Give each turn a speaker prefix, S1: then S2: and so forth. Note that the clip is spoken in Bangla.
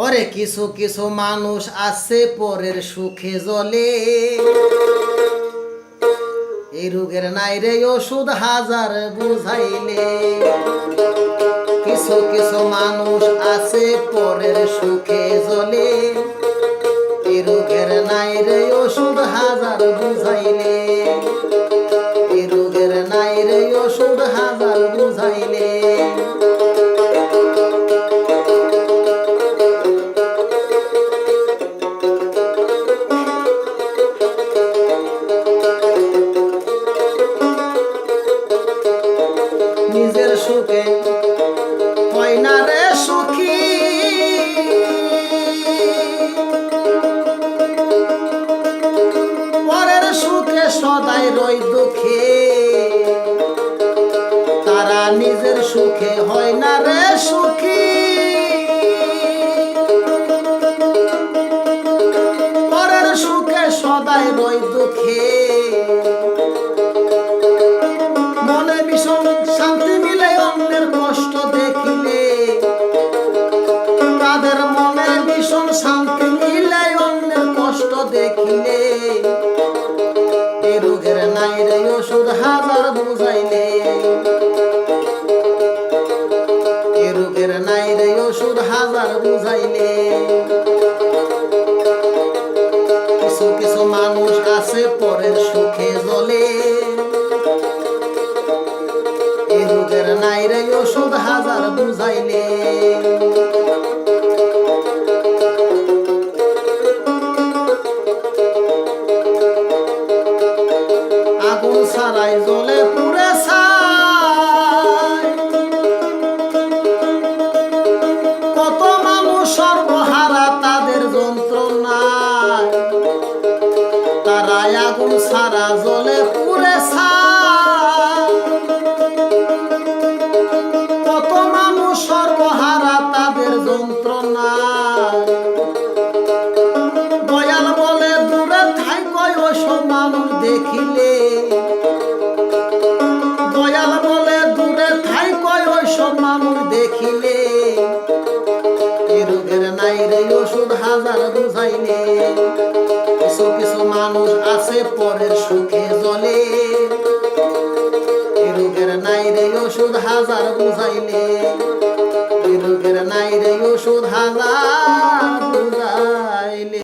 S1: ওরে কিছু কিছু মানুষ আছে পরের সুখে জ্বলে, এই রোগের নাই রে ওষুধ হাজার বুঝাইলে। কিছু কিছু মানুষ আছে পরের সুখে জ্বলে, এই রোগের নাই রে ওষুধ হাজার বুঝাইলে। এই রোগের নাই রে ওষুধ হাজার বুঝাইলে। নিজের সুখে হয় না রে সুখী, পরের সুখে সদাই রই দুঃখে। তারা নিজের সুখে হয় না রে সুখী, পরের সুখে সদাই রই দুঃখে। মনে ভীষণ শান্তি মিলে অন্যের কষ্ট দেখিলে, তাদের মনে ভীষণ শান্তি মিলে অন্যের কষ্ট দেখিলে। এই রোগের নাই রে ওষুধ হাজার বুঝাইলে। এই রোগের নাই রে ওষুধ হাজার বুঝাইলে। কিছু কিছু মানুষ আছে পরের সুখে জ্বলে, এই রোগের নাই রে ওষুধ হাজার বুঝাইলে। আগুন ছাড়াই জ্বলে পুড়ে ছাই, কত মানুষ সর্বহারা তাদের যন্ত্রণায়। তারাই আগুন ছাড়া জ্বলে পুড়ে ছাই, কত মানুষ সর্বহারা তাদের যন্ত্রণায়। দয়াল বলে দূরে থাইকো ওসব মানুষ দেখিলে, দয়াল বলে দূরে থাইকো ওসব মানুষ দেখিলে। এই রোগের নাই রে ওষুধ হাজার বুঝাইলে। কিছু কিছু মানুষ আছে পরের সুখে জ্বলে, এই রোগের নাই রে ওষুধ হাজার বুঝাইলে। এই রোগের নাই রে ওষুধ হাজার